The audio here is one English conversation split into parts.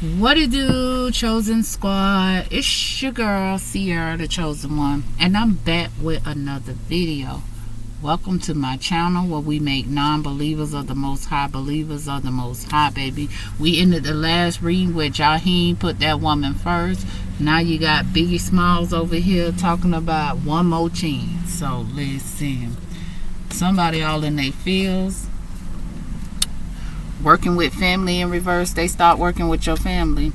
What it do, Chosen Squad? It's your girl, Sierra, the Chosen One, and I'm back with another video. Welcome to my channel where we make non-believers of the Most High believers of the Most High, baby. We ended the last reading where Jaheim put that woman first. Now you got Biggie Smalls over here talking about one more chance. So listen, somebody all in their feels. Working with family in reverse, they start working with your family.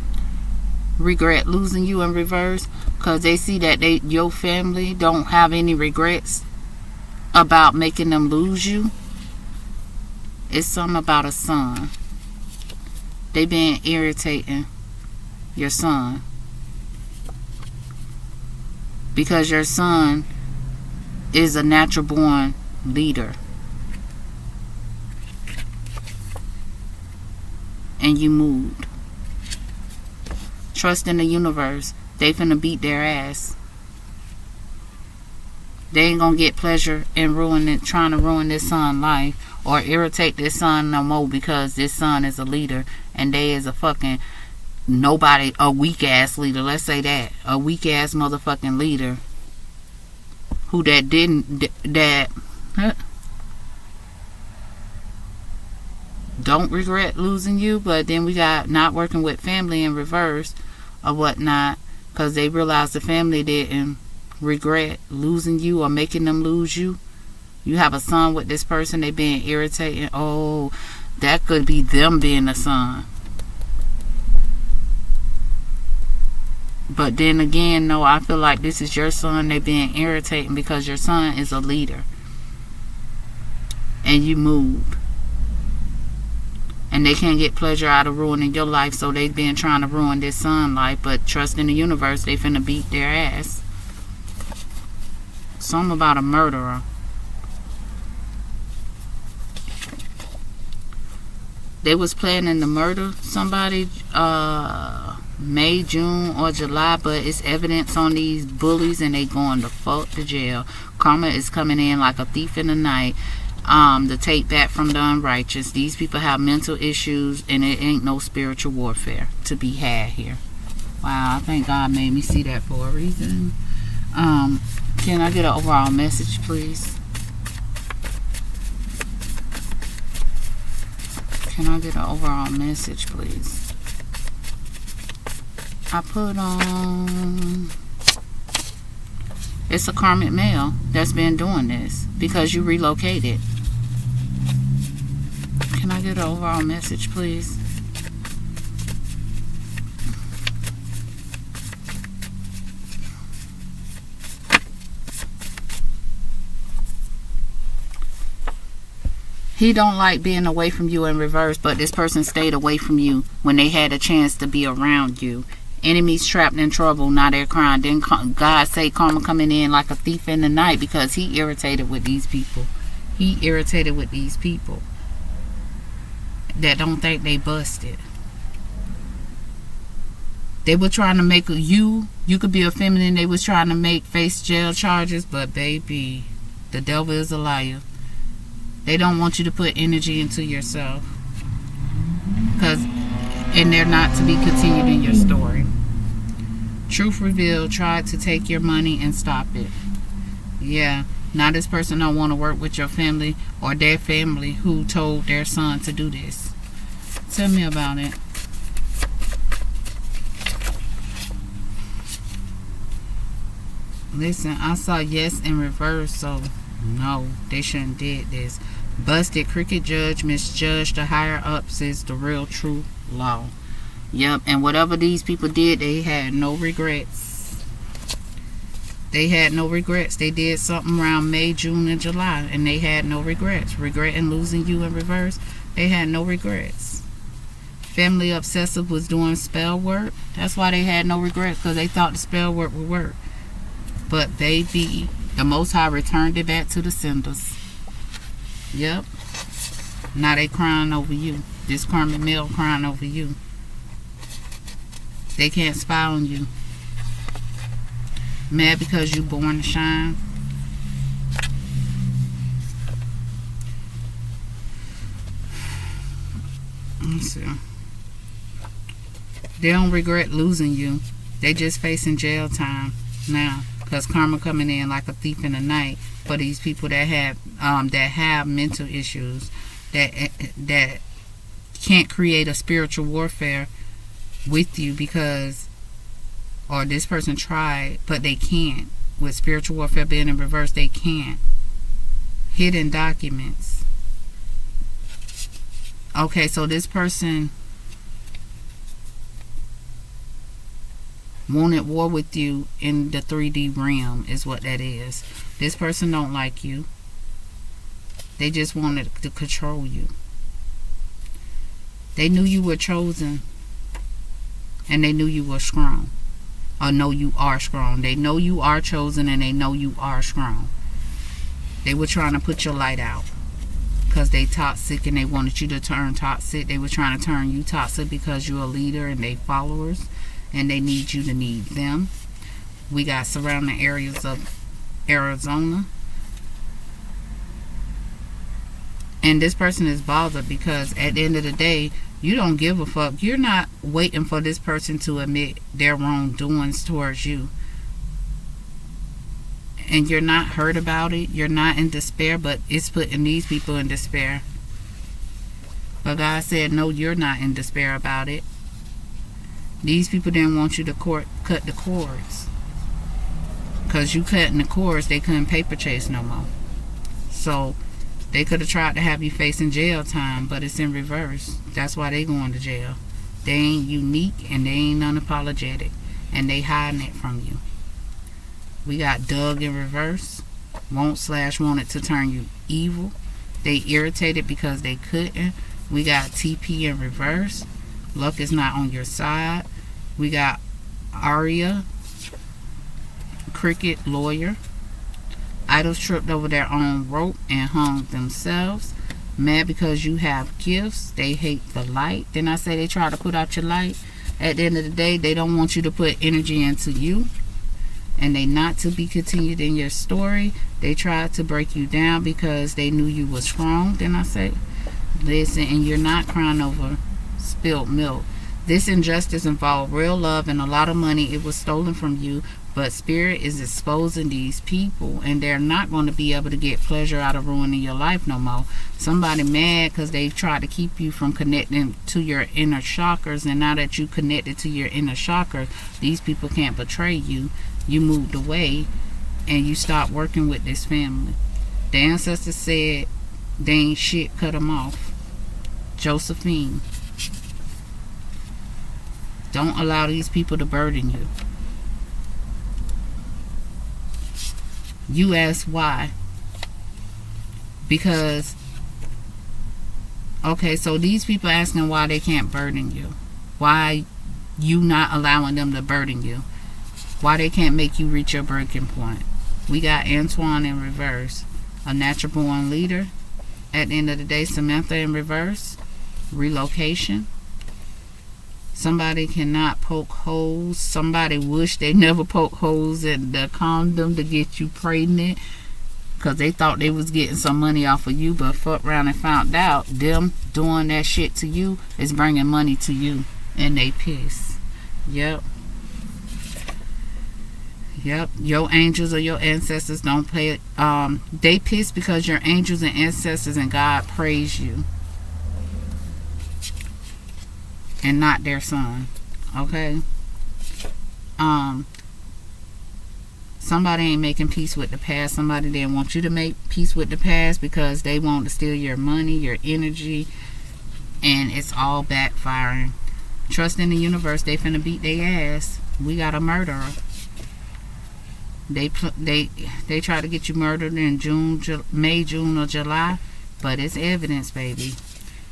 Regret losing you in reverse because they see that your family don't have any regrets about making them lose you. It's something about a son. They been irritating your son because your son is a natural born leader. And you moved. Trust in the universe. They finna beat their ass. They ain't gonna get pleasure in trying to ruin this son's life or irritate this son no more because this son is a leader and they is a fucking nobody, a weak ass leader. Let's say that. A weak ass motherfucking leader who don't regret losing you, but then we got not working with family in reverse or whatnot because they realized the family didn't regret losing you or making them lose you. You have a son with this person, they being irritating. Oh, that could be them being a son. But then again, no, I feel like this is your son. They being irritating because your son is a leader and you moved. And they can't get pleasure out of ruining your life, so they've been trying to ruin this son's life. But trust in the universe, they finna beat their ass. Something about a murderer. They was planning to murder somebody May, June, or July, but it's evidence on these bullies and they going the fuck to jail. Karma is coming in like a thief in the night. To take back from the unrighteous. These people have mental issues and it ain't no spiritual warfare to be had here. Wow, I think God made me see that for a reason. Can I get an overall message, please? Can I get an overall message, please? I put on... It's a karmic male that's been doing this because you relocated. Can I get an overall message, please? He don't like being away from you in reverse, but this person stayed away from you when they had a chance to be around you. Enemies trapped in trouble, now they're crying. Then God say karma coming in like a thief in the night because he irritated with these people. He irritated with these people that don't think they busted. They were trying to make you could be a feminine. They was trying to face jail charges, but baby, the devil is a liar. They don't want you to put energy into yourself and they're not to be continued in your story. Truth revealed tried to take your money and stop it. Yeah, now this person don't want to work with your family or their family who told their son to do this. Tell me about it. Listen, I saw yes in reverse, so no, they shouldn't did this. Busted crooked judge misjudged the higher ups is the real true law. Yep, and whatever these people did, they had no regrets. They had no regrets. They did something around May, June, and July, and they had no regrets. Regretting losing you in reverse, they had no regrets. Family obsessive was doing spell work. That's why they had no regrets, because they thought the spell work would work. But baby, the Most High returned it back to the senders. Yep. Now they crying over you. This karmic male crying over you. They can't spy on you. Mad because you born to shine. Let me see. They don't regret losing you. They just facing jail time now, because karma coming in like a thief in the night for these people that have mental issues, that can't create a spiritual warfare with you, because, or this person tried but they can't. With spiritual warfare being in reverse, they can't. Hidden documents. Okay, so this person wanted war with you in the 3D realm is what that is. This person don't like you. They just wanted to control you. They knew you were chosen, and they knew you were strong. Or know you are strong. They know you are chosen, and they know you are strong. They were trying to put your light out because they toxic and they wanted you to turn toxic. They were trying to turn you toxic because you're a leader and they followers, and they need you to need them. We got surrounding areas of Arizona. And this person is bothered because at the end of the day, you don't give a fuck. You're not waiting for this person to admit their wrongdoings towards you. And you're not hurt about it. You're not in despair, but it's putting these people in despair. But God said, no, you're not in despair about it. These people didn't want you to cut the cords. Because you cutting the cords, they couldn't paper chase no more. So they could have tried to have you facing jail time, but it's in reverse. That's why they going to jail. They ain't unique and they ain't unapologetic. And they hiding it from you. We got Doug in reverse. Wanted to turn you evil. They irritated because they couldn't. We got TP in reverse. Luck is not on your side. We got Aria, cricket lawyer. Idols tripped over their own rope and hung themselves. Mad because you have gifts. They hate the light. Then I say they try to put out your light. At the end of the day, they don't want you to put energy into you. And they not to be continued in your story. They tried to break you down because they knew you was strong. Then I say, listen, and you're not crying over spilled milk. This injustice involved real love and a lot of money. It was stolen from you, but Spirit is exposing these people, and they're not going to be able to get pleasure out of ruining your life no more. Somebody mad because they tried to keep you from connecting to your inner chakras, and now that you connected to your inner chakra, these people can't betray you. You moved away, and you stopped working with this family. The ancestors said they ain't shit, cut them off. Josephine. Don't allow these people to burden you. You ask why. Because, okay, so these people asking why they can't burden you. Why you not allowing them to burden you. Why they can't make you reach your breaking point. We got Antoine in reverse. A natural born leader. At the end of the day, Samantha in reverse. Relocation. Somebody cannot poke holes. Somebody wish they never poke holes in the condom to get you pregnant, because they thought they was getting some money off of you, but fuck around and found out them doing that shit to you is bringing money to you, and they piss. Yep. Your angels or your ancestors don't play it. They piss because your angels and ancestors and God praise you, and not their son. Okay. Somebody ain't making peace with the past. Somebody didn't want you to make peace with the past because they want to steal your money, your energy, and it's all backfiring. Trust in the universe. They finna beat their ass. We got a murderer. They try to get you murdered in May, June, or July, but it's evidence, baby.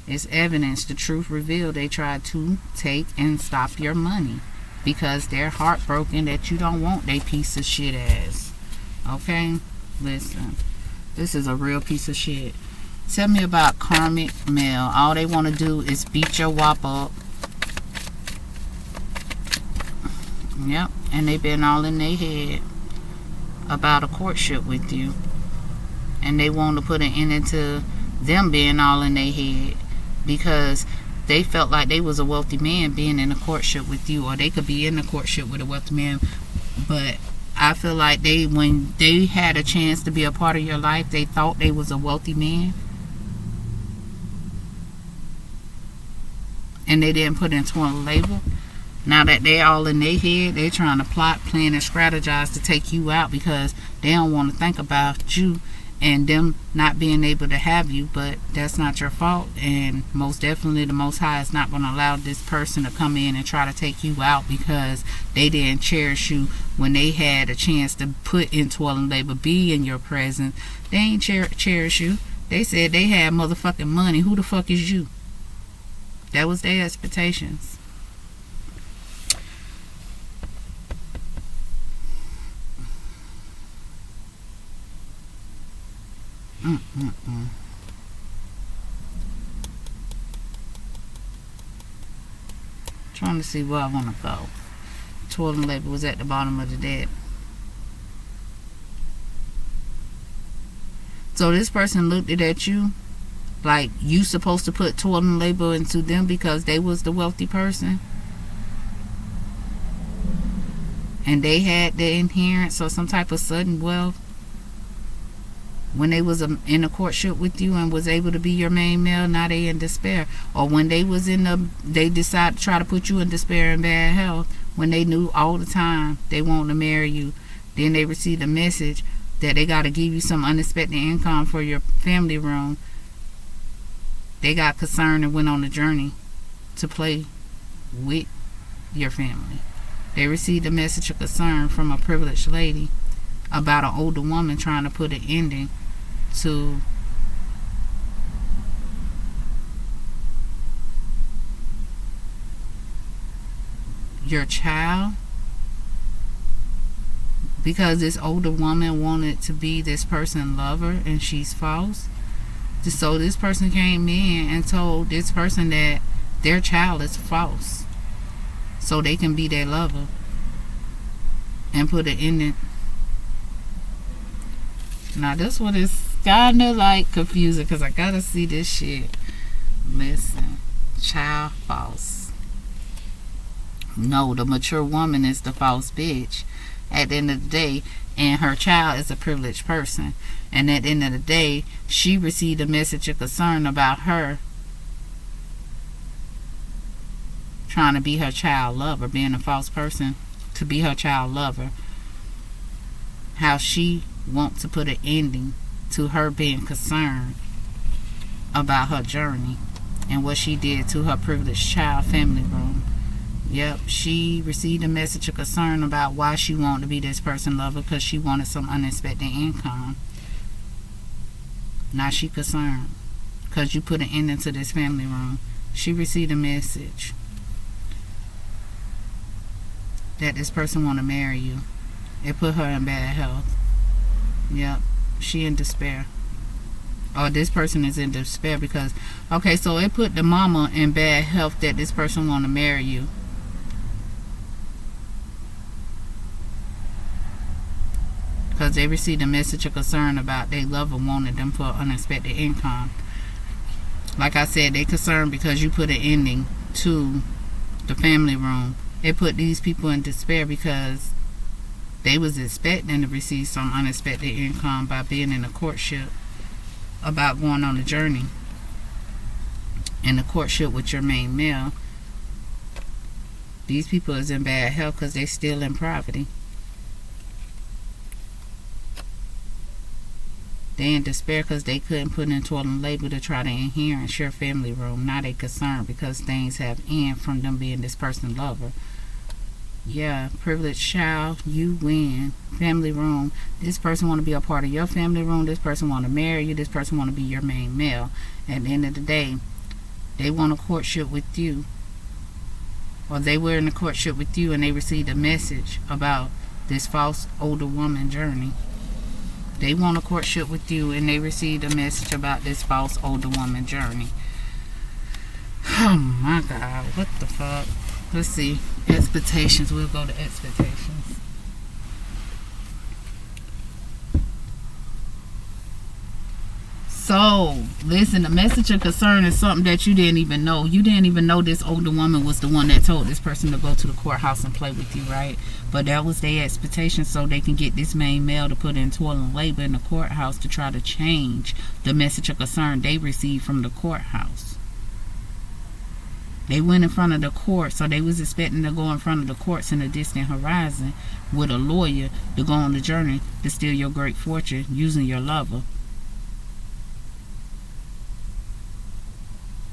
It's evidence. The truth revealed. They tried to take and stop your money because they're heartbroken that you don't want they piece of shit ass. Okay? Listen. This is a real piece of shit. Tell me about karmic male. All they want to do is beat your wop up. Yep. And they been all in their head about a courtship with you. And they want to put an end to them being all in their head. Because they felt like they was a wealthy man being in a courtship with you, or they could be in a courtship with a wealthy man. But I feel like when they had a chance to be a part of your life, they thought they was a wealthy man, and they didn't put into a label. Now that they're all in their head, they're trying to plot, plan, and strategize to take you out because they don't want to think about you and them not being able to have you. But that's not your fault, and most definitely the Most High is not going to allow this person to come in and try to take you out because they didn't cherish you when they had a chance to put in toil and labor, be in your presence. They ain't cherish you. They said they had motherfucking money. Who the fuck is you? That was their expectations. Trying to see where I want to go. Toil and labor was at the bottom of the deck. So this person looked at you like you supposed to put toil and labor into them because they was the wealthy person, and they had the inheritance or some type of sudden wealth when they was in a courtship with you and was able to be your main male. Now they in despair. Or when they was they decided to try to put you in despair and bad health when they knew all the time they wanted to marry you. Then they received a message that they got to give you some unexpected income for your family room. They got concerned and went on a journey to play with your family. They received a message of concern from a privileged lady about an older woman trying to put an ending to your child, because this older woman wanted to be this person's lover and she's false. So this person came in and told this person that their child is false so they can be their lover and put an ending. Now this one is kind of like confusing because I gotta see this shit. Listen, child false. No, the mature woman is the false bitch at the end of the day, and her child is a privileged person. And at the end of the day, she received a message of concern about her trying to be her child lover, being a false person to be her child lover. How she wants to put an ending to her being concerned about her journey and what she did to her privileged child family room. Yep, she received a message of concern about why she wanted to be this person's lover, because she wanted some unexpected income. Now she concerned because you put an ending to this family room. She received a message that this person want to marry you. It put her in bad health. Yep, she in despair. Or this person is in despair because, okay, so it put the mama in bad health that this person want to marry you. Because they received a message of concern about their lover wanted them for unexpected income. Like I said, they concerned because you put an ending to the family room. It put these people in despair because they was expecting to receive some unexpected income by being in a courtship about going on a journey. In a courtship with your main male. These people is in bad health because they still in poverty. They in despair because they couldn't put in toil and labor to try to inherit your family room. Now they concerned because things have ended from them being this person's lover. Yeah, privileged child, you win. Family room, this person want to be a part of your family room. This person want to marry you. This person want to be your main male. At the end of the day, they want a courtship with you. Or they were in a courtship with you and they received a message about this false older woman journey. They want a courtship with you and they received a message about this false older woman journey. Oh my God, what the fuck? Let's see. Expectations. We'll go to expectations. So, listen, the message of concern is something that you didn't even know. You didn't even know this older woman was the one that told this person to go to the courthouse and play with you, right? But that was their expectation, so they can get this main male to put in toil and labor in the courthouse to try to change the message of concern they received from the courthouse. They went in front of the court, so they was expecting to go in front of the courts in the distant horizon with a lawyer to go on the journey to steal your great fortune using your lover,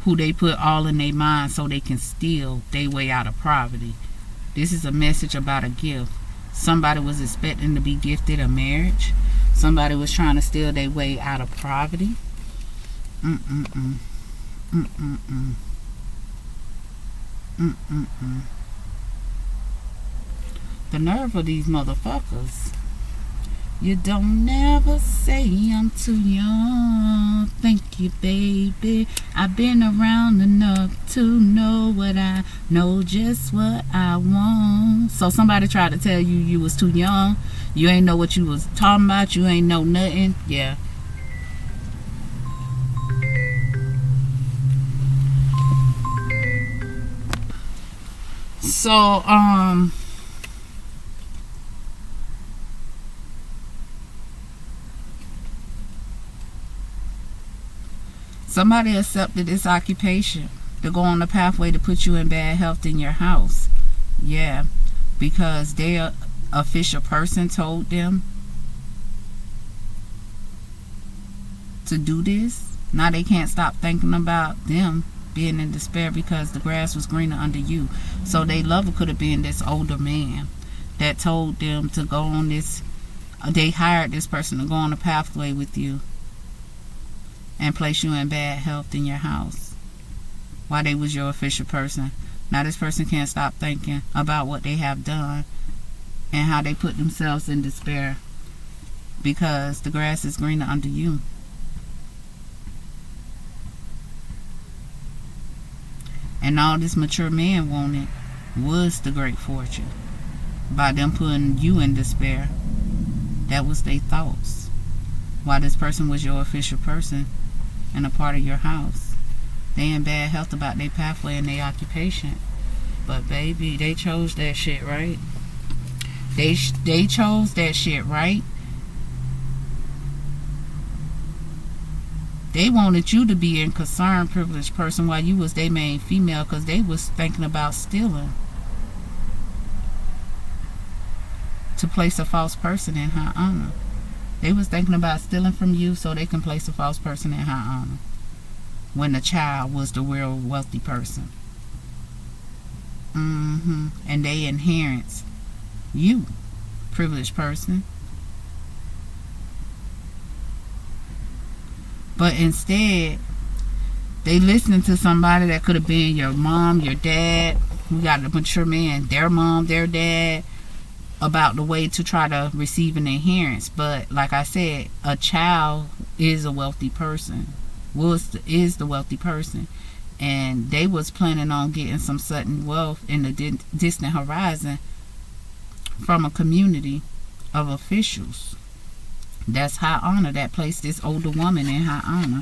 who they put all in their mind so they can steal their way out of poverty. This is a message about a gift. Somebody was expecting to be gifted a marriage. Somebody was trying to steal their way out of poverty. The nerve of these motherfuckers. You don't never say I'm too young. Thank you, baby. I've been around enough to know what I know, just what I want. So somebody tried to tell you you was too young. You ain't know what you was talking about. You ain't know nothing. Yeah. So, somebody accepted this occupation to go on the pathway to put you in bad health in your house. Yeah, because their official person told them to do this. Now they can't stop thinking about them being in despair because the grass was greener under you. So they lover could have been this older man that told them to go on this. They hired this person to go on the pathway with you and place you in bad health in your house while they was your official person. Now this person can't stop thinking about what they have done and how they put themselves in despair because the grass is greener under you. And all this mature man wanted was the great fortune. By them putting you in despair, that was their thoughts. While this person was your official person and a part of your house. They in bad health about their pathway and their occupation. But baby, they chose that shit, right? They chose that shit, right? They wanted you to be a concerned, privileged person while you was their main female because they was thinking about stealing to place a false person in high honor. They was thinking about stealing from you so they can place a false person in high honor when the child was the real wealthy person. And they inherit you, privileged person. But instead, they listening to somebody that could have been your mom, your dad. We got a mature man, their mom, their dad, about the way to try to receive an inheritance. But like I said, a child is a wealthy person, is the wealthy person, and they was planning on getting some sudden wealth in the distant horizon from a community of officials. That's high honor that placed this older woman in high honor.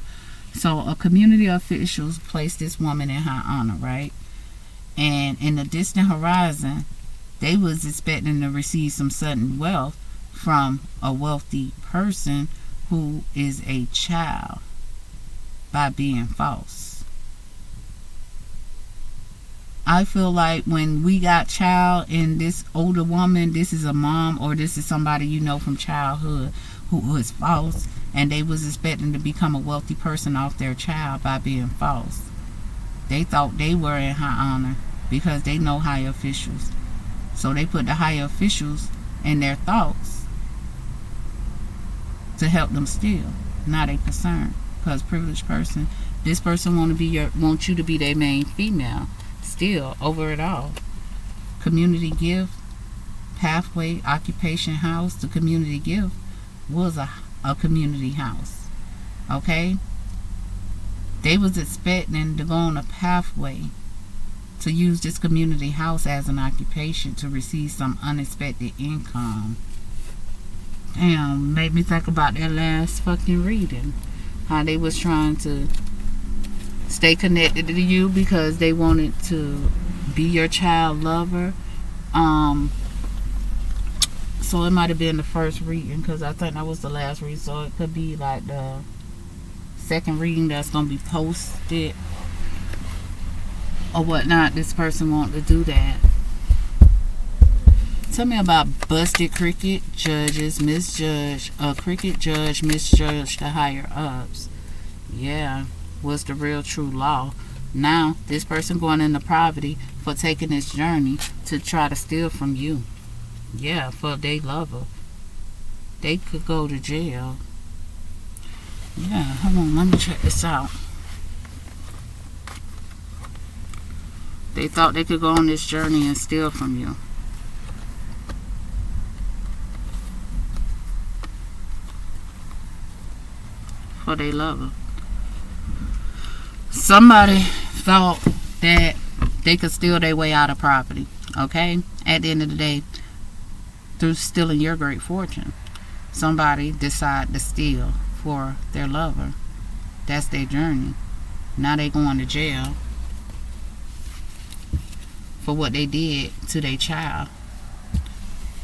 So a community of officials placed this woman in high honor, right? And in the distant horizon, they was expecting to receive some sudden wealth from a wealthy person who is a child by being false. I feel like when we got child and this older woman, this is a mom or this is somebody you know from childhood who was false, and they was expecting to become a wealthy person off their child by being false. They thought they were in high honor because they know higher officials. So they put the higher officials in their thoughts to help them steal. Now they concerned because privileged person, this person want you to be their main female still over it all. Community gift, pathway, occupation, house. The community gift was a community house. Okay? They was expecting to go on a pathway to use this community house as an occupation to receive some unexpected income. Damn, made me think about that last fucking reading. how they was trying to stay connected to you because they wanted to be your child lover. So it might have been the first reading, because I think that was the last reading, so it could be like the second reading that's going to be posted or whatnot. This person want to do that. Tell me about busted cricket judges misjudged. A cricket judge misjudged the higher ups. Yeah, was the real true law. Now this person going into poverty for taking this journey to try to steal from you. Yeah, for they lover. They could go to jail. Yeah, hold on, let me check this out. They thought they could go on this journey and steal from you. For they lover. Somebody thought that they could steal their way out of property. Okay? At the end of the day, through stealing your great fortune, somebody decided to steal for their lover. That's their journey. Now they going to jail for what they did to their child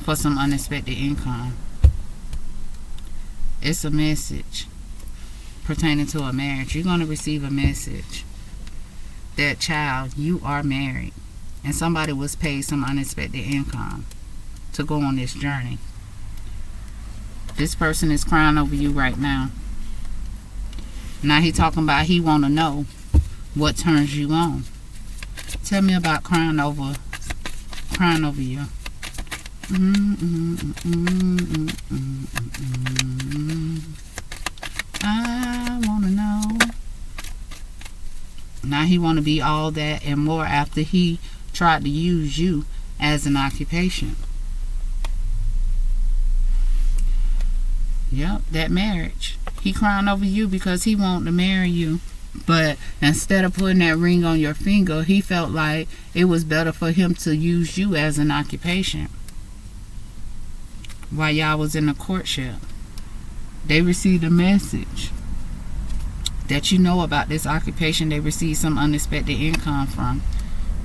for some unexpected income. It's a message pertaining to a marriage. You're going to receive a message that, child, you are married and somebody was paid some unexpected income to go on this journey. This person is crying over you right now. Now he talking about he want to know what turns you on. Tell me about crying over you. I want to know. Now he want to be all that and more after he tried to use you as an occupation. Yep, that marriage. He crying over you because he wanted to marry you. But instead of putting that ring on your finger, he felt like it was better for him to use you as an occupation. While y'all was in a courtship, they received a message that you know about this occupation they received some unexpected income from.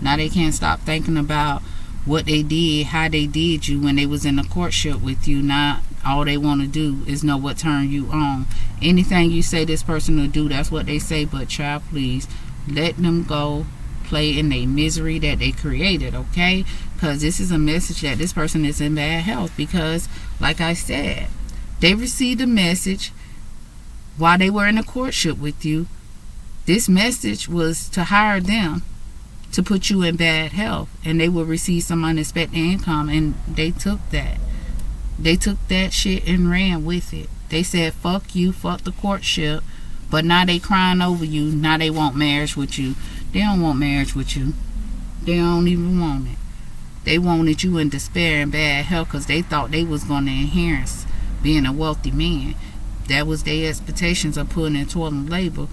Now they can't stop thinking about what they did, how they did you when they was in a courtship with you. Now all they want to do is know what turn you on. Anything you say this person will do, that's what they say. But child, please let them go play in their misery that they created, okay? Because this is a message that this person is in bad health. Because like I said, they received a message while they were in a courtship with you. This message was to hire them to put you in bad health, and they will receive some unexpected income, and they took that. They took that shit and ran with it. They said, fuck you, fuck the courtship, but now they crying over you. Now they want marriage with you. They don't want marriage with you. They don't even want it. They wanted you in despair and bad health because they thought they was going to inherit being a wealthy man. That was their expectations of putting in toilet labor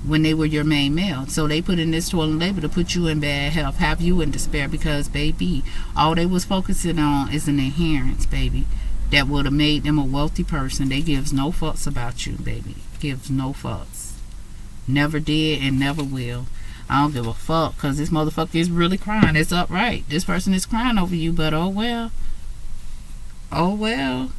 when they were your main male. So they put in this toilet labor to put you in bad health, have you in despair, because baby, all they was focusing on is an inheritance, baby, that would have made them a wealthy person. They gives no fucks about you, baby. Gives no fucks. Never did and never will. I don't give a fuck, because this motherfucker is really crying. It's upright. This person is crying over you, but oh well. Oh well.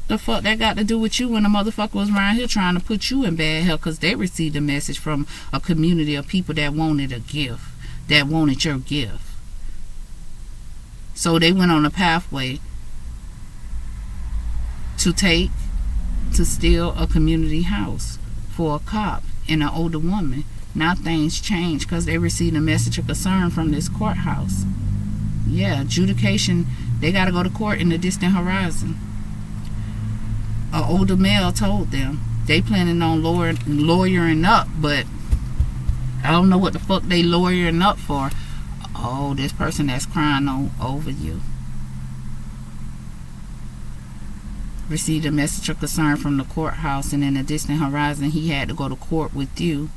The fuck that got to do with you when the motherfucker was around here trying to put you in bad health? Because they received a message from a community of people that wanted a gift, that wanted your gift. So they went on a pathway to steal a community house for a cop and an older woman. Now things change because they received a message of concern from this courthouse. Yeah, adjudication. They got to go to court in the distant horizon. An older male told them they planning on lawyering up, but I don't know what the fuck they lawyering up for. Oh, this person that's crying over you received a message of concern from the courthouse, and in the distant horizon he had to go to court with you.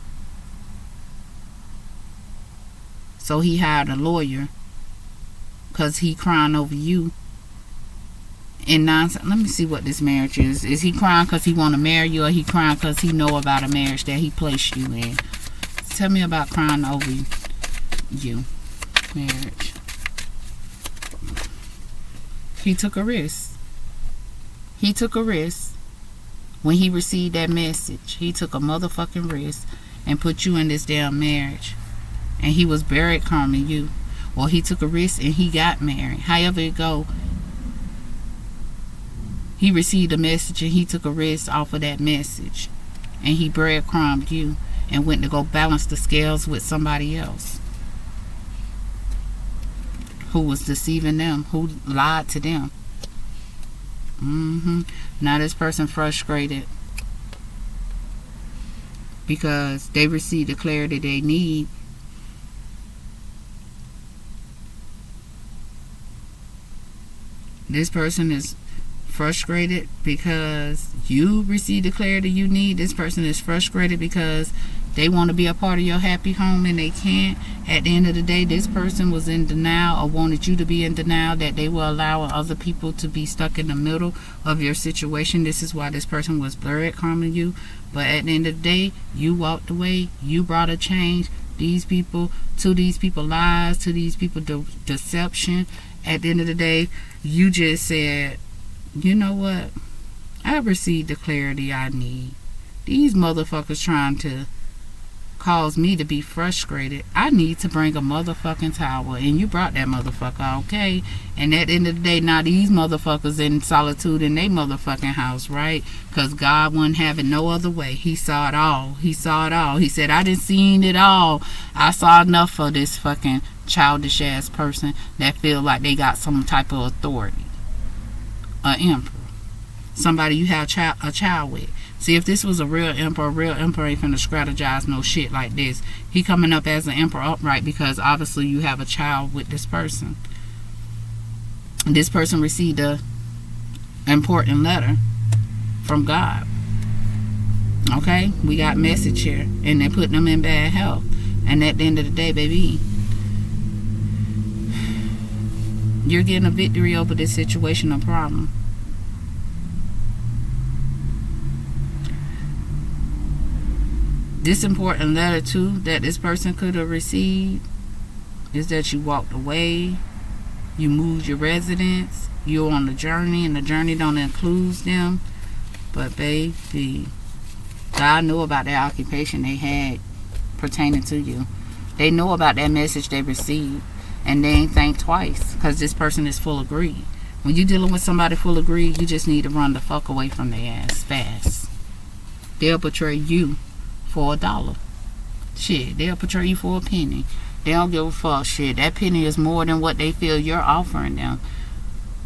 So he hired a lawyer because he crying over you And nonsense. Let me see what this marriage is. Is he crying because he want to marry you, or he crying because he know about a marriage that he placed you in? Tell me about crying over you. Marriage. He took a risk. He took a risk when he received that message. He took a motherfucking risk and put you in this damn marriage. And he was buried karming you. Well, he took a risk and he got married. However it go, he received a message and he took a risk off of that message. And he breadcrumbed you and went to go balance the scales with somebody else who was deceiving them, who lied to them. Now this person frustrated because they received the clarity they need. This person is frustrated because you received the clarity you need. This person is frustrated because they want to be a part of your happy home and they can't. At the end of the day, this person was in denial, or wanted you to be in denial, that they were allowing other people to be stuck in the middle of your situation. This is why this person was blurred karming you. But at the end of the day, you walked away. You brought a change. These people lies, to these people deception. At the end of the day, you just said, you know what? I received the clarity I need. These motherfuckers trying to cause me to be frustrated. I need to bring a motherfucking tower, and you brought that motherfucker, okay? And at the end of the day, now these motherfuckers in solitude in their motherfucking house, right? Because God wouldn't have it no other way. He saw it all. He saw it all. He said, I done seen it all. I saw enough for this fucking childish ass person that feel like they got some type of authority. An emperor. Somebody you have a child with. See, if this was a real emperor ain't finna strategize no shit like this. He coming up as an emperor upright because obviously you have a child with this person. This person received a important letter from God. Okay? We got message here. And they're putting them in bad health. And at the end of the day, baby, you're getting a victory over this situation or problem. This important letter too that this person could have received is that you walked away, you moved your residence, you're on a journey, and the journey don't include them. But baby, God knew about that occupation they had pertaining to you. They know about that message they received, and they ain't think twice because this person is full of greed. When you're dealing with somebody full of greed, you just need to run the fuck away from their ass fast. They'll betray you for $1. Shit, they'll betray you for a penny. They don't give a fuck. Shit, that penny is more than what they feel you're offering them.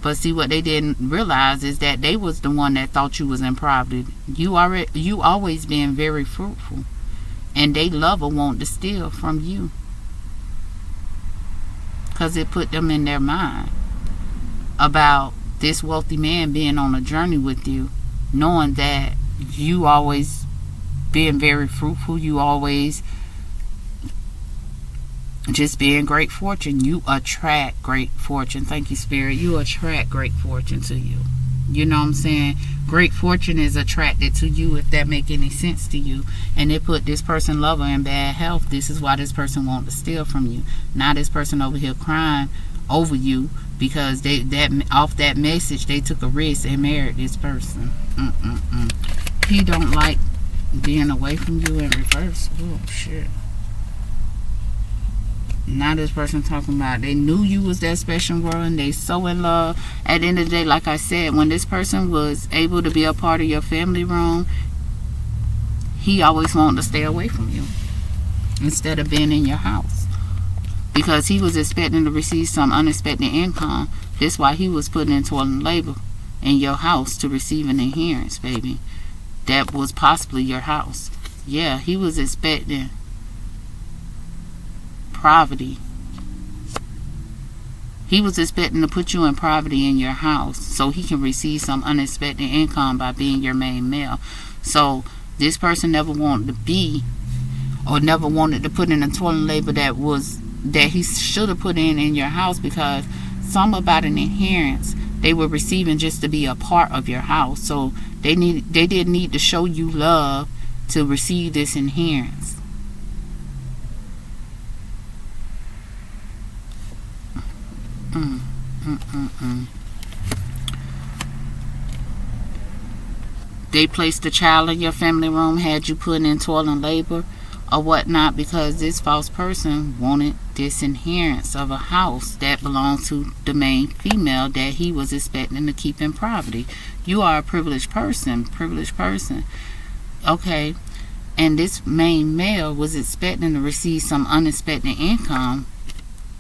But see, what they didn't realize is that they was the one that thought you was in poverty. You always been very fruitful, and they love or want to steal from you because it put them in their mind about this wealthy man being on a journey with you, knowing that you always being very fruitful, you always just being great fortune. You attract great fortune. Thank you, Spirit. You attract great fortune to you. You know what I'm saying? Great fortune is attracted to you, if that make any sense to you. And it put this person lover in bad health. This is why this person want to steal from you. Now this person over here crying over you because off that message they took a risk and married this person. He don't like being away from you in reverse. Oh shit. Now this person talking about they knew you was that special girl and they so in love. At the end of the day, like I said, when this person was able to be a part of your family room, he always wanted to stay away from you instead of being in your house because he was expecting to receive some unexpected income. That's why he was put into a labor in your house to receive an inheritance, baby. That was possibly your house. Yeah, he was expecting poverty. He was expecting to put you in poverty in your house so he can receive some unexpected income by being your main male. So this person never wanted to be, or never wanted to put in a toilet labor that he should have put in your house, because something about an inheritance they were receiving just to be a part of your house. So they didn't need to show you love to receive this inheritance. They placed the child in your family room, had you put in toil and labor or whatnot, because this false person wanted this inheritance of a house that belonged to the main female that he was expecting to keep in poverty. You are a privileged person. Okay, and this main male was expecting to receive some unexpected income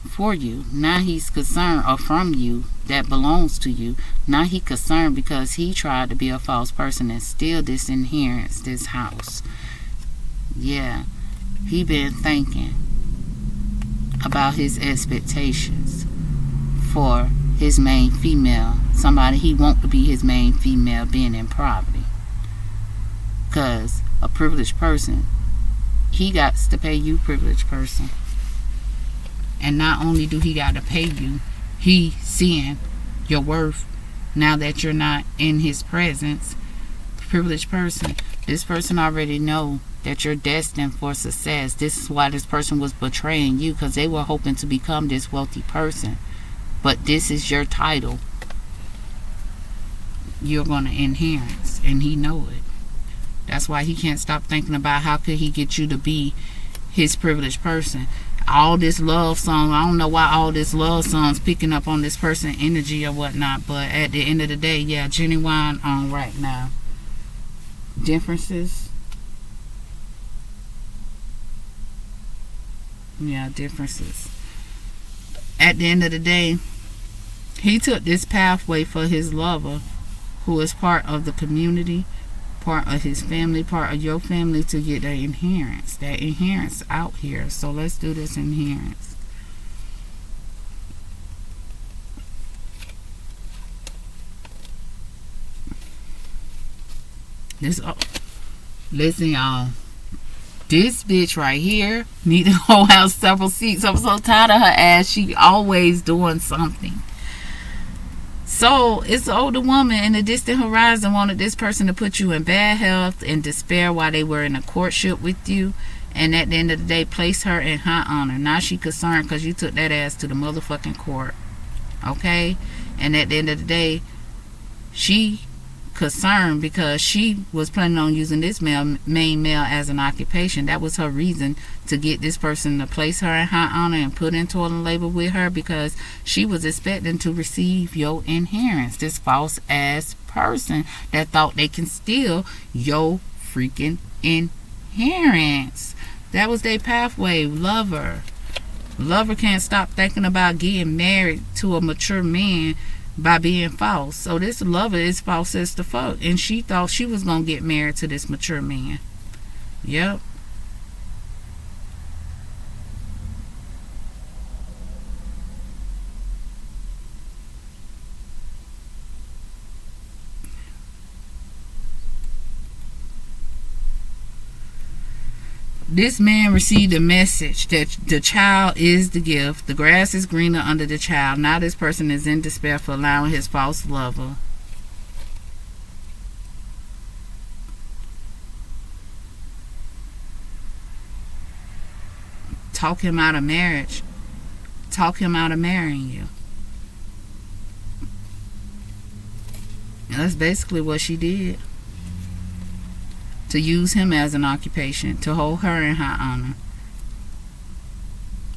for you. Now he's concerned, or from you, that belongs to you. Now he concerned because he tried to be a false person and steal this inheritance, this house. Yeah, he been thinking about his expectations for his main female, somebody he want to be his main female, being in poverty. Because a privileged person, he got to pay you, privileged person. And not only do he got to pay you, he seeing your worth now that you're not in his presence. Privileged person, this person already know that you're destined for success. This is why this person was betraying you, because they were hoping to become this wealthy person. But this is your title you're going to inherit, and he know it. That's why he can't stop thinking about how could he get you to be his privileged person. All this love song, I don't know why all this love songs picking up on this person energy or whatnot, but at the end of the day, yeah, genuine on right now. Differences. Yeah, differences. At the end of the day, he took this pathway for his lover, who is part of the community, part of his family, part of your family, to get that inheritance. That inheritance out here. So let's do this inheritance. Listen, y'all. This bitch right here need to hold out several seats. I'm so tired of her ass. She always doing something. So it's an older woman in the distant horizon wanted this person to put you in bad health and despair while they were in a courtship with you, and at the end of the day place her in high honor. Now she concerned because you took that ass to the motherfucking court. Okay? And at the end of the day, she concerned because she was planning on using this main male as an occupation. That was her reason to get this person to place her in high honor and put in toil and labor with her, because she was expecting to receive your inheritance. This false ass person that thought they can steal your freaking inheritance. That was their pathway. Lover can't stop thinking about getting married to a mature man by being false. So this lover is false as the fuck, and she thought she was gonna get married to this mature man. Yep. This man received a message that the child is the gift. The grass is greener under the child. Now this person is in despair for allowing his false lover talk him out of marriage, talk him out of marrying you. And that's basically what she did. To use him as an occupation, to hold her in high honor.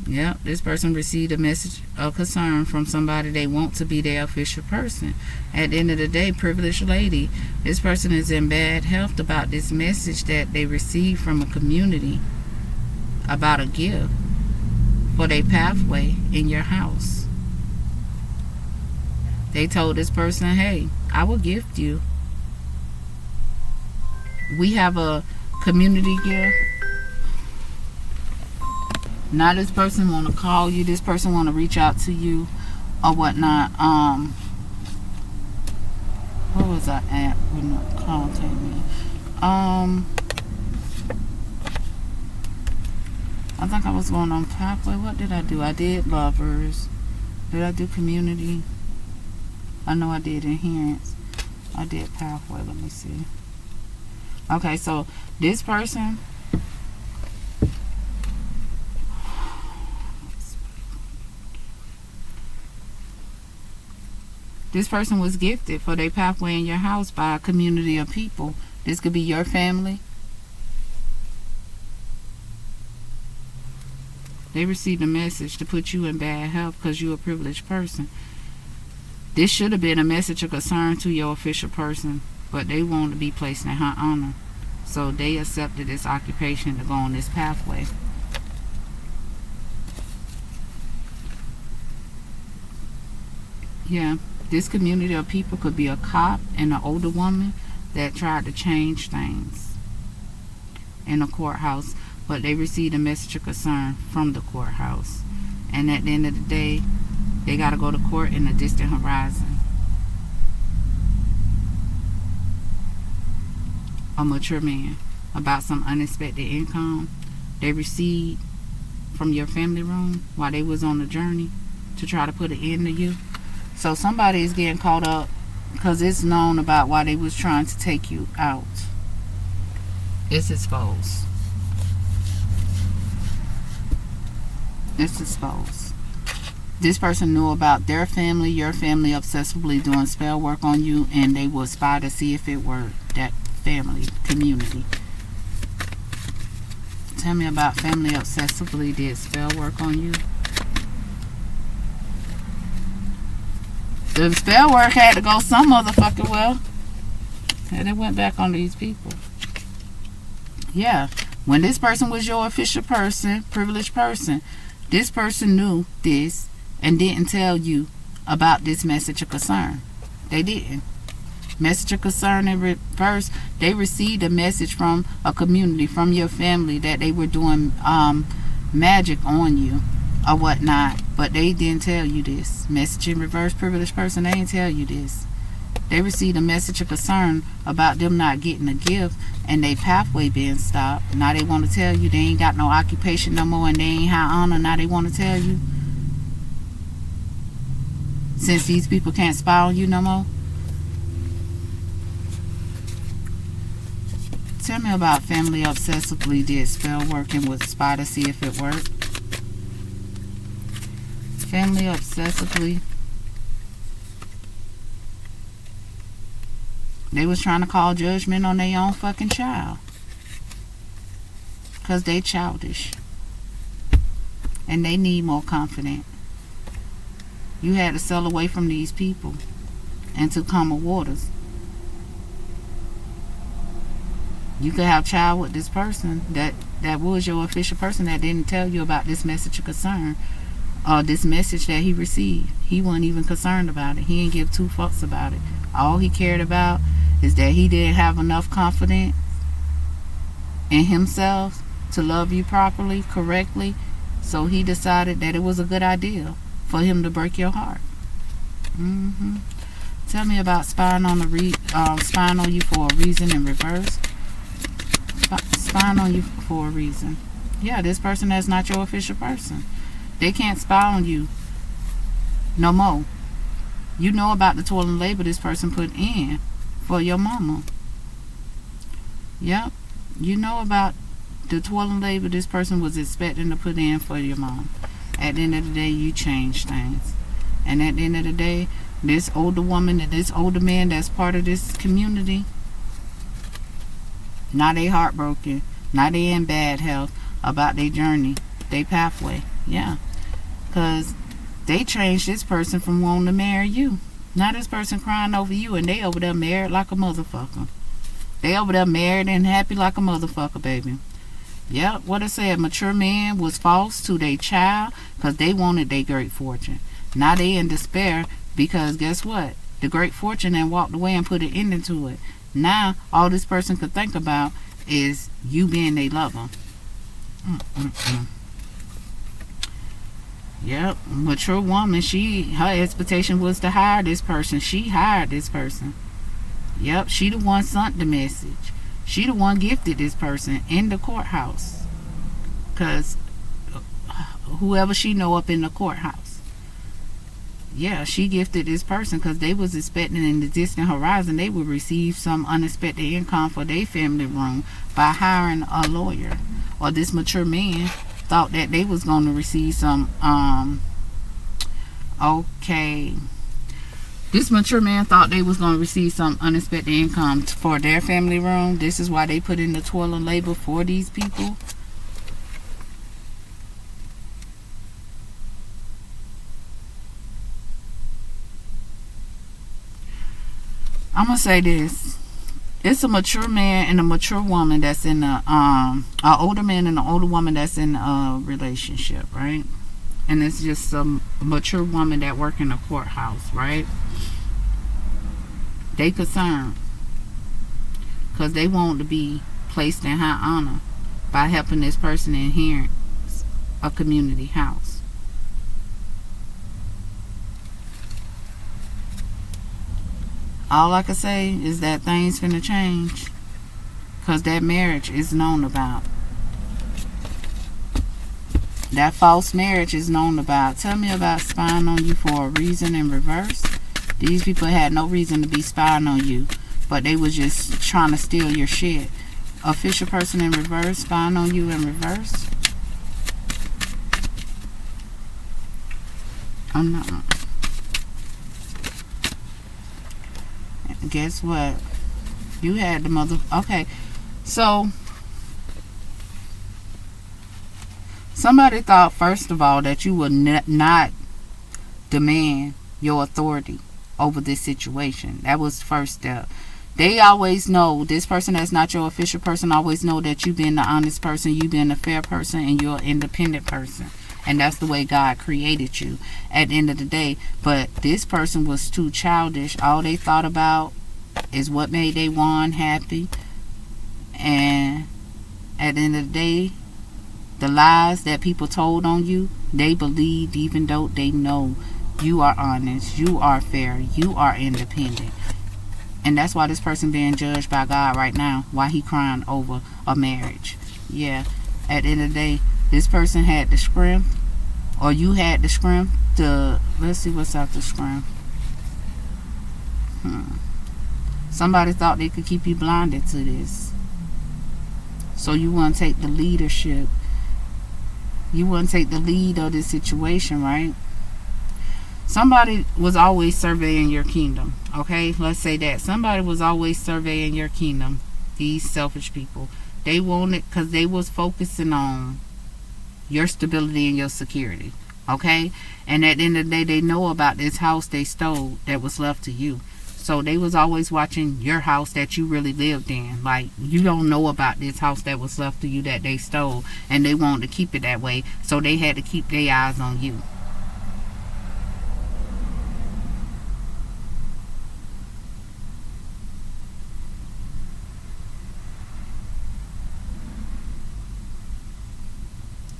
Yep, this person received a message of concern from somebody they want to be their official person. At the end of the day, privileged lady, this person is in bad health about this message that they received from a community about a gift for their pathway in your house. They told this person, hey, I will gift you. We have a community gift. Now this person want to call you. This person want to reach out to you or whatnot. What was that app? Wouldn't contact me. I think I was going on pathway. What did I do? I did lovers. Did I do community? I know I did inherence. I did pathway. Let me see. Okay, so this person, was gifted for their pathway in your house by a community of people. This could be your family. They received a message to put you in bad health because you're a privileged person. This should have been a message of concern to your official person, but they want to be placed in high honor. So they accepted this occupation to go on this pathway. Yeah, this community of people could be a cop and an older woman that tried to change things in a courthouse, but they received a message of concern from the courthouse. And at the end of the day, they got to go to court in a distant horizon. A mature man about some unexpected income they received from your family room while they was on the journey to try to put an end to you. So somebody is getting caught up because it's known about why they was trying to take you out. It's exposed. It's exposed. This person knew about their family, your family, obsessively doing spell work on you, and they will spy to see if it worked. That family, community. Tell me about family obsessively did spell work on you. The spell work had to go some motherfucking well. And it went back on these people. Yeah. When this person was your official person, privileged person, this person knew this and didn't tell you about this message of concern. They didn't. Message of concern in reverse, they received a message from a community, from your family, that they were doing magic on you or whatnot, but they didn't tell you this. Message in reverse, privileged person, they didn't tell you this. They received a message of concern about them not getting a gift and their pathway being stopped. Now they want to tell you they ain't got no occupation no more and they ain't high honor. Now they want to tell you, since these people can't spy on you no more. Tell me about family obsessively did spell work and would spy to see if it worked. Family obsessively, they was trying to call judgment on their own fucking child because they childish and they need more confidence. You had to sail away from these people into calmer waters. You could have a child with this person that was your official person that didn't tell you about this message of concern or this message that he received. He wasn't even concerned about it. He didn't give two fucks about it. All he cared about is that he didn't have enough confidence in himself to love you properly, correctly, so he decided that it was a good idea for him to break your heart. Tell me about spying on you for a reason in reverse. Spying on you for a reason. Yeah, this person that's not your official person. They can't spy on you no more. You know about the toil and labor this person put in for your mama. Yep. You know about the toil and labor this person was expecting to put in for your mom. At the end of the day, you change things. And at the end of the day, this older woman and this older man that's part of this community, now they heartbroken. Now they in bad health about their journey, their pathway. Yeah. Because they changed this person from wanting to marry you. Now this person crying over you and they over there married like a motherfucker. They over there married and happy like a motherfucker, baby. Yep, what I said, mature man was false to their child because they wanted their great fortune. Now they in despair because guess what? The great fortune and walked away and put an end into it. Now all this person could think about is you being their lover. Yep, mature woman, her expectation was to hire this person. She hired this person. Yep, she the one sent the message. She the one gifted this person in the courthouse. Because whoever she know up in the courthouse. yeah, she gifted this person because they was expecting in the distant horizon they would receive some unexpected income for their family room by hiring a lawyer. Or this mature man thought that they was going to receive some okay this mature man thought they was going to receive some unexpected income for their family room. This is why they put in the toil and labor for these people. I'm gonna say this. It's a mature man and a mature woman that's in an older man and an older woman that's in a relationship, right? And it's just some mature woman that work in a courthouse, right? They concerned because they want to be placed in high honor by helping this person inherit a community house. All I can say is that things finna change because that marriage is known about. That false marriage is known about. Tell me about spying on you for a reason in reverse. These people had no reason to be spying on you, but they was just trying to steal your shit. Official person in reverse, spying on you in reverse. I'm not. Guess what? You had the mother. Okay, so somebody thought first of all that you would not demand your authority over this situation. That was the first step. They always know, this person that's not your official person always know that you been the honest person, you been a fair person, and you're an independent person. And that's the way God created you at the end of the day. But this person was too childish. All they thought about is what made they one happy. And at the end of the day, the lies that people told on you, they believed even though they know you are honest, you are fair, you are independent. And that's why this person being judged by God right now. Why he crying over a marriage. Yeah, at the end of the day, this person had the strength, or you had the strength to, let's see what's out the strength. Somebody thought they could keep you blinded to this. So you want to take the leadership. You want to take the lead of this situation, right? Somebody was always surveying your kingdom. Okay, let's say that. Somebody was always surveying your kingdom. These selfish people. They wanted, because they was focusing on your stability and your security. Okay? And at the end of the day, they know about this house they stole that was left to you. So they was always watching your house that you really lived in. Like, you don't know about this house that was left to you that they stole. And they wanted to keep it that way. So they had to keep their eyes on you.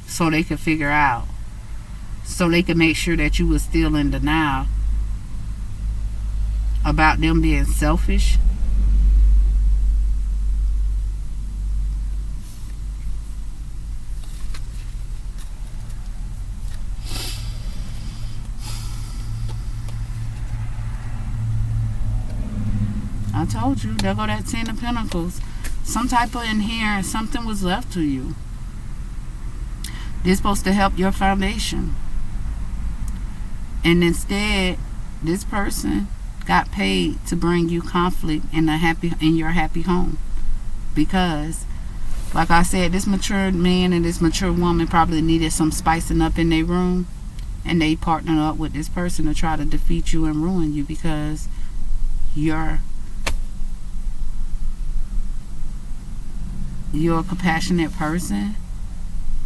So they could figure out. So they could make sure that you was still in denial about them being selfish. I told you, there go that 10 of Pentacles. Some type of inherent, something was left to you. This supposed to help your foundation. And instead, this person got paid to bring you conflict in your happy home. Because, like I said, this mature man and this mature woman probably needed some spicing up in their room. And they partnered up with this person to try to defeat you and ruin you because you're a compassionate person.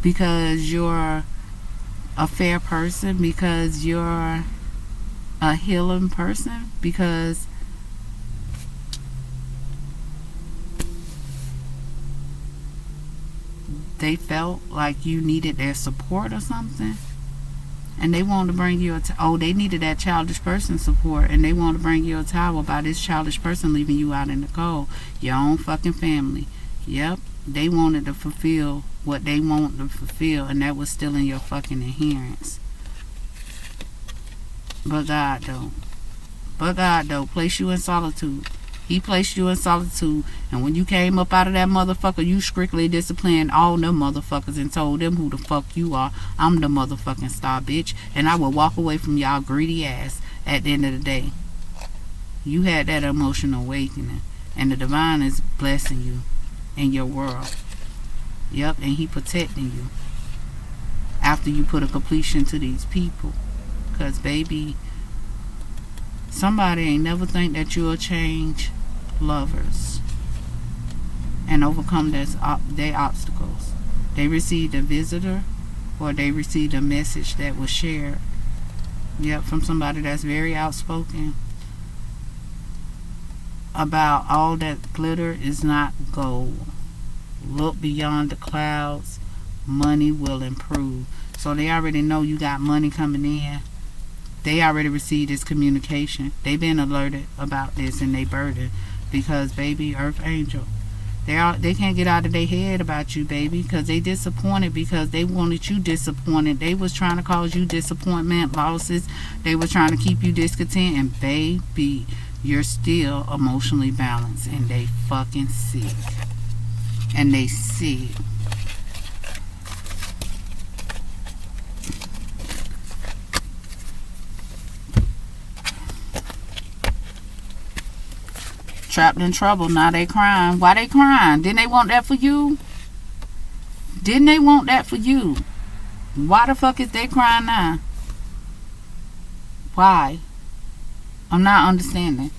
Because you're a fair person, because you're a healing person, because they felt like you needed their support or something, and they wanted to bring you they needed that childish person support, and they wanted to bring you a towel by this childish person leaving you out in the cold. Your own fucking family. Yep, they wanted to fulfill what they wanted to fulfill, and that was still in your fucking adherence. But God don't. But God don't place you in solitude. He placed you in solitude, and when you came up out of that motherfucker, you strictly disciplined all them motherfuckers and told them who the fuck you are. I'm the motherfucking star, bitch, and I will walk away from y'all greedy ass at the end of the day. You had that emotional awakening, and the divine is blessing you in your world. Yep, and he protecting you after you put a completion to these people. Because, baby, somebody ain't never think that you'll change lovers and overcome their obstacles. They received a visitor, or they received a message that was shared. Yep, from somebody that's very outspoken about all that glitter is not gold. Look beyond the clouds. Money will improve. So they already know you got money coming in. They already received this communication. They've been alerted about this and they burden. Because, baby, Earth Angel, they can't get out of their head about you, baby, because they disappointed, because they wanted you disappointed. They was trying to cause you disappointment, losses. They were trying to keep you discontent. And, baby, you're still emotionally balanced. And they fucking sick. And they sick. Trapped in trouble. Now they crying. Why they crying? Didn't they want that for you? Didn't they want that for you? Why the fuck is they crying now? Why? I'm not understanding.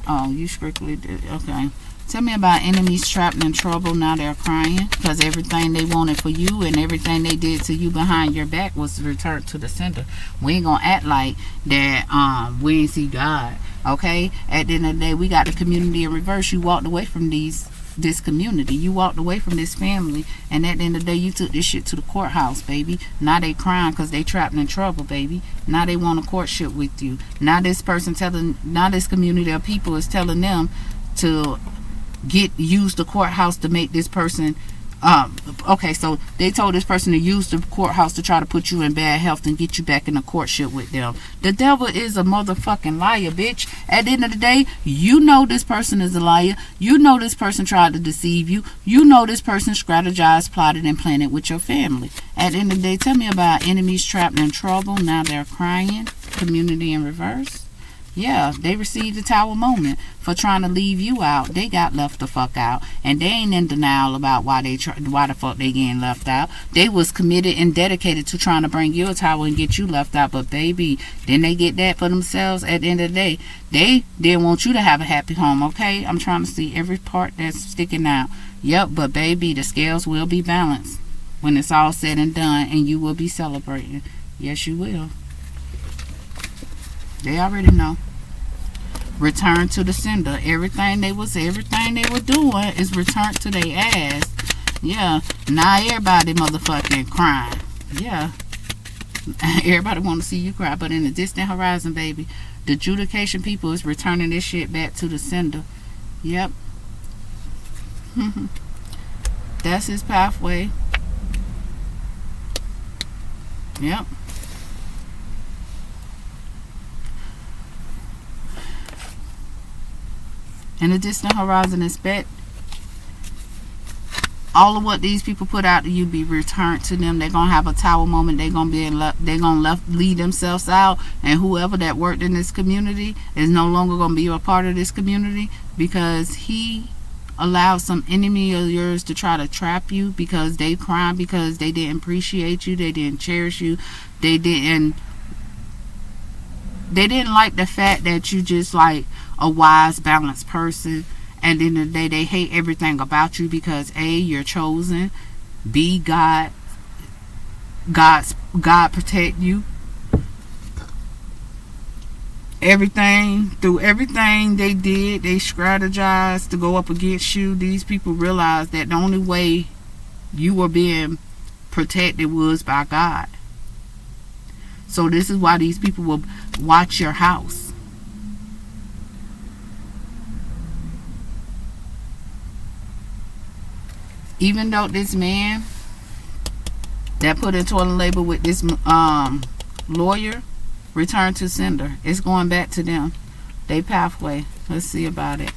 Oh, you strictly did. Okay. Tell me about enemies trapped in trouble. Now they're crying because everything they wanted for you and everything they did to you behind your back was returned to the sender. We ain't gonna act like that. We ain't see God. Okay. At the end of the day, we got the community in reverse. You walked away from this community. You walked away from this family, and at the end of the day, you took this shit to the courthouse, baby. Now they crying because they trapped in trouble, baby. Now they want a courtship with you. Now this community of people is telling them to use the courthouse to make this person okay, so they told this person to use the courthouse to try to put you in bad health and get you back in a courtship with them. The devil is a motherfucking liar, bitch. At the end of the day, you know this person is a liar. You know this person tried to deceive you. You know this person strategized, plotted, and planned with your family. At the end of the day, tell me about enemies trapped in trouble. Now they're crying. Community in reverse. Yeah, they received the tower moment for trying to leave you out. They got left the fuck out, and they ain't in denial about why the fuck they getting left out. They was committed and dedicated to trying to bring you a tower and get you left out. But baby, didn't they get that for themselves? At the end of the day, they didn't want you to have a happy home. Okay, I'm trying to see every part that's sticking out. Yep, but baby, the scales will be balanced when it's all said and done, and you will be celebrating. Yes, you will. They already know. Return to the sender. Everything they were doing is returned to their ass. Yeah. Now everybody motherfucking crying. Yeah. Everybody want to see you cry. But in the distant horizon, baby, the adjudication people is returning this shit back to the sender. Yep. That's his pathway. Yep. In the distant horizon, expect all of what these people put out to you be returned to them. They're gonna have a tower moment. They're gonna lead themselves out, and whoever that worked in this community is no longer gonna be a part of this community, because he allowed some enemy of yours to try to trap you, because they crying because they didn't appreciate you, they didn't cherish you, they didn't like the fact that you just like a wise, balanced person. And in the day, they hate everything about you because A, you're chosen, B, God protect you. Through everything they did, they strategized to go up against you. These people realized that the only way you were being protected was by God. So this is why these people will watch your house. Even though this man that put in toilet labor with this lawyer, Return to sender. It's going back to them. They pathway. Let's see about it.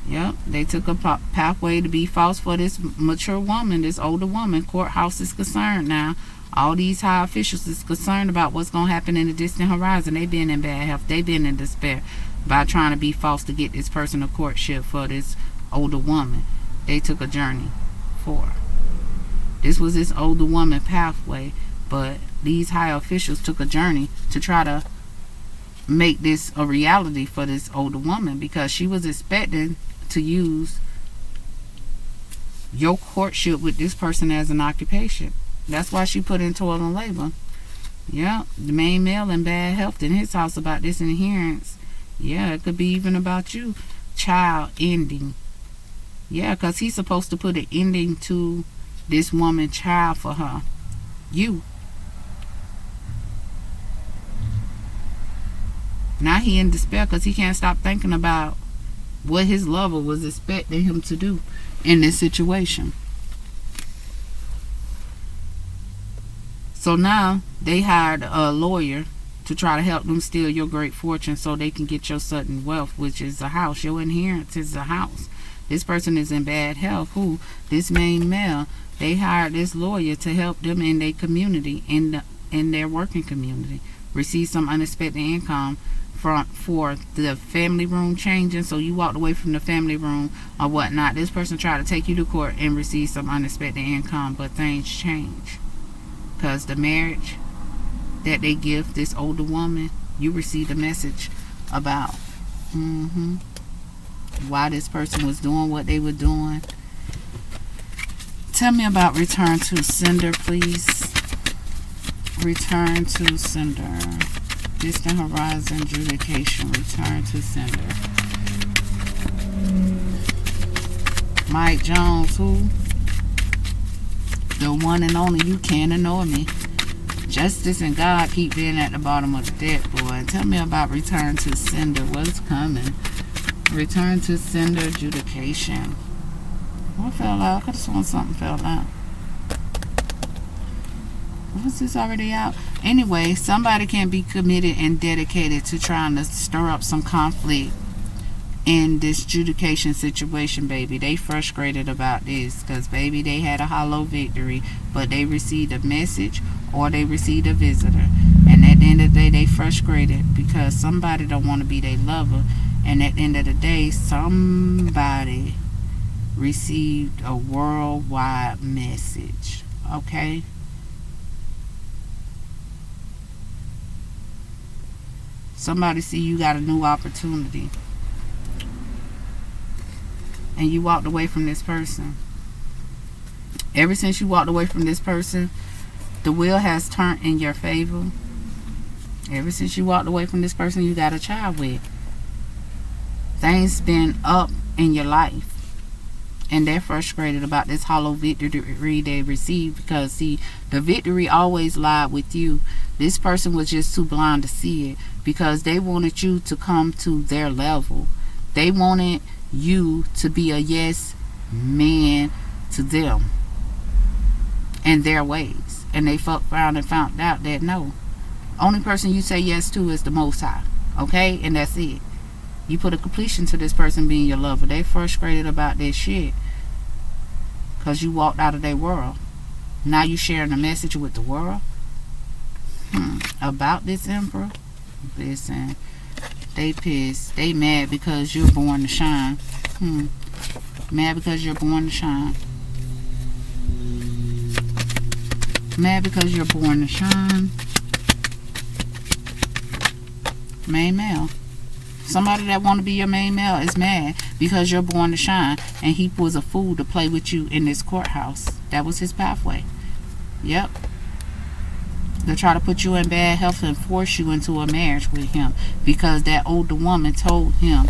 Yep, they took a pathway to be false for this mature woman, this older woman. Courthouse is concerned now. All these high officials is concerned about what's going to happen in the distant horizon. They been in bad health. They been in despair by trying to be false to get this person a courtship for this older woman. They took a journey for. This was this older woman pathway, but these high officials took a journey to try to make this a reality for this older woman, because she was expecting to use your courtship with this person as an occupation. That's why she put in toil and labor. Yeah, the main male in bad health in his house about this inheritance. Yeah, it could be even about you. Child ending. Yeah, because he's supposed to put an ending to this woman child for her. You. Now he in despair because he can't stop thinking about what his lover was expecting him to do in this situation. So now they hired a lawyer to try to help them steal your great fortune so they can get your sudden wealth, which is a house. Your inheritance is a house. This person is in bad health. Who? This main male. They hired this lawyer to help them in their community, in their working community, receive some unexpected income for the family room changing. So you walked away from the family room or whatnot. This person tried to take you to court and receive some unexpected income, but things change. Because the marriage that they give this older woman, you received a message about why this person was doing what they were doing. Tell me about return to sender, please. Return to sender. Distant horizon adjudication. Return to sender. Mike Jones, who? The one and only. You can't ignore me. Justice and God keep being at the bottom of the deck, boy. Tell me about return to sender. What's coming? Return to sender adjudication. What fell out? I could have sworn something fell out. Was this already out? Anyway, somebody can be committed and dedicated to trying to stir up some conflict in this adjudication situation, baby. They frustrated about this because, baby, they had a hollow victory, but they received a message or they received a visitor. And at the end of the day, they frustrated because somebody don't want to be their lover. And at the end of the day, somebody received a worldwide message. Okay? Somebody see you got a new opportunity. And you walked away from this person. Ever since you walked away from this person, the wheel has turned in your favor. Ever since you walked away from this person you got a child with, things been up in your life. And they're frustrated about this hollow victory they received because, see, the victory always lied with you. This person was just too blind to see it because they wanted you to come to their level. They wanted you to be a yes man to them and their ways. And they found out that no, only person you say yes to is the Most High. Okay? And that's it. You put a completion to this person being your lover. They frustrated about this shit because you walked out of their world. Now you sharing a message with the world about this emperor. Listen, they pissed. They mad because you're born to shine. Mad because you're born to shine. Mad because you're born to shine. Main male. Somebody that want to be your main male is mad because you're born to shine, and he was a fool to play with you in this courthouse. That was his pathway. Yep. They try to put you in bad health and force you into a marriage with him because that older woman told him.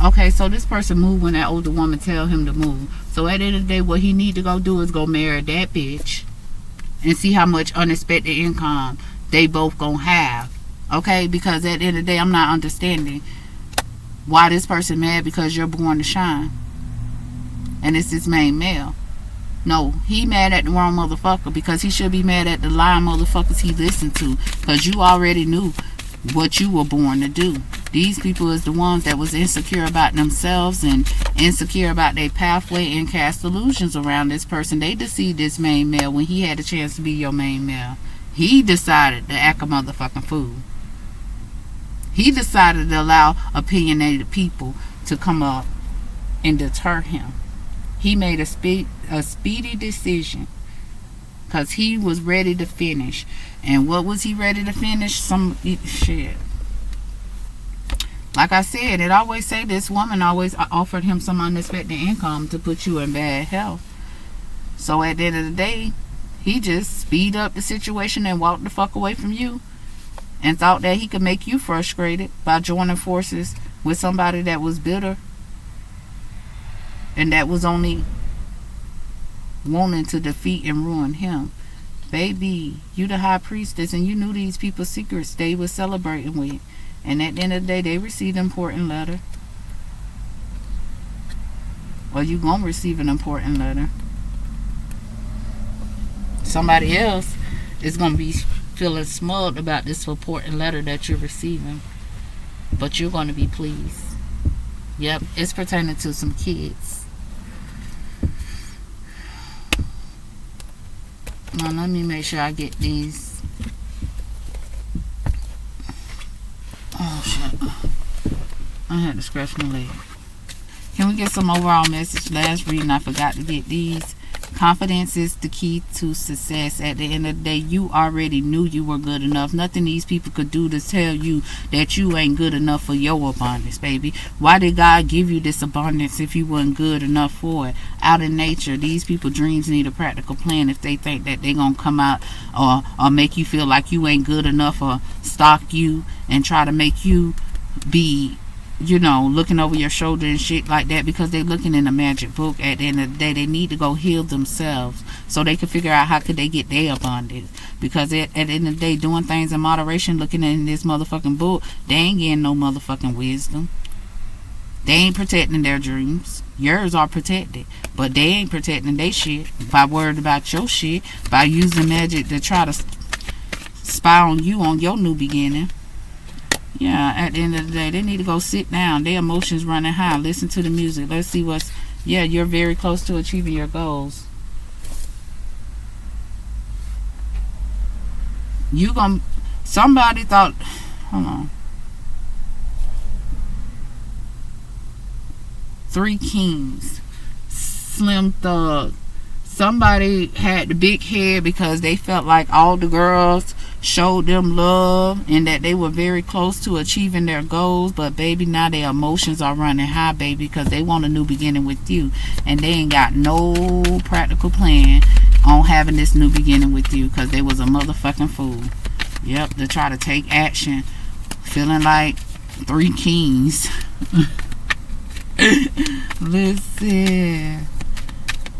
Okay, so this person moved when that older woman tell him to move. So at the end of the day, what he need to go do is go marry that bitch and see how much unexpected income they both gonna have. Okay, because at the end of the day, I'm not understanding why this person mad because you're born to shine and it's this main male. No, he mad at the wrong motherfucker, because he should be mad at the lying motherfuckers he listened to, because you already knew what you were born to do. These people is the ones that was insecure about themselves and insecure about their pathway and cast illusions around this person. They deceived this main male when he had a chance to be your main male. He decided to act a motherfucking fool. He decided to allow opinionated people to come up and deter him. He made a speedy decision, because he was ready to finish. And what was he ready to finish? Some shit. Like I said, it always say this woman always offered him some unexpected income to put you in bad health. So at the end of the day, he just speed up the situation and walked the fuck away from you, and thought that he could make you frustrated by joining forces with somebody that was bitter and that was only wanting to defeat and ruin him. Baby, you the high priestess, and you knew these people's secrets they were celebrating with. And at the end of the day, they received an important letter. Or you gonna receive an important letter. Somebody else is gonna be feeling smug about this important letter that you're receiving, but you're gonna be pleased. Yep, it's pertaining to some kids. Now let me make sure I get these. Oh shit, I had to scratch my leg. Can we get some overall message? Last reading I forgot to get these. Confidence is the key to success. At the end of the day, you already knew you were good enough. Nothing these people could do to tell you that you ain't good enough for your abundance, baby. Why did God give you this abundance if you weren't good enough for it? Out in nature, these people's dreams need a practical plan if they think that they're going to come out or make you feel like you ain't good enough, or stalk you and try to make you be, looking over your shoulder and shit like that, because they're looking in a magic book. At the end of the day, they need to go heal themselves so they can figure out how could they get their abundance. Because at the end of the day, doing things in moderation, looking in this motherfucking book, they ain't getting no motherfucking wisdom. They ain't protecting their dreams. Yours are protected, but they ain't protecting their shit by worried about your shit, by using magic to try to spy on you on your new beginning. Yeah, at the end of the day, they need to go sit down. Their emotions running high. Listen to the music. Let's see what's... Yeah, you're very close to achieving your goals. Somebody thought... Hold on. 3 kings. Slim Thug. Somebody had the big head because they felt like all the girls showed them love and that they were very close to achieving their goals. But baby, now their emotions are running high, baby, because they want a new beginning with you, and they ain't got no practical plan on having this new beginning with you, because they was a motherfucking fool. Yep, to try to take action, feeling like 3 kings. Listen,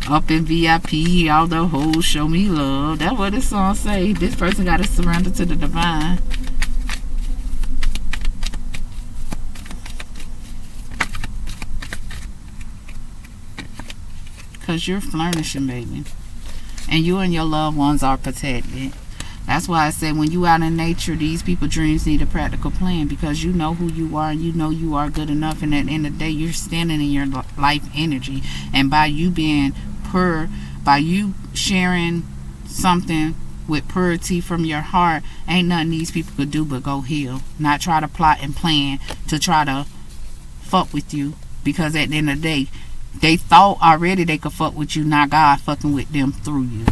up in VIP, all the hoes show me love. That's what this song say. This person got to surrender to the divine. Because you're flourishing, baby. And you and your loved ones are protected. That's why I said when you out in nature, these people's dreams need a practical plan, because you know who you are and you know you are good enough. And at the end of the day, you're standing in your life energy. And by you being pure, by you sharing something with purity from your heart, ain't nothing these people could do but go heal. Not try to plot and plan to try to fuck with you. Because at the end of the day, they thought already they could fuck with you. Now God fucking with them through you.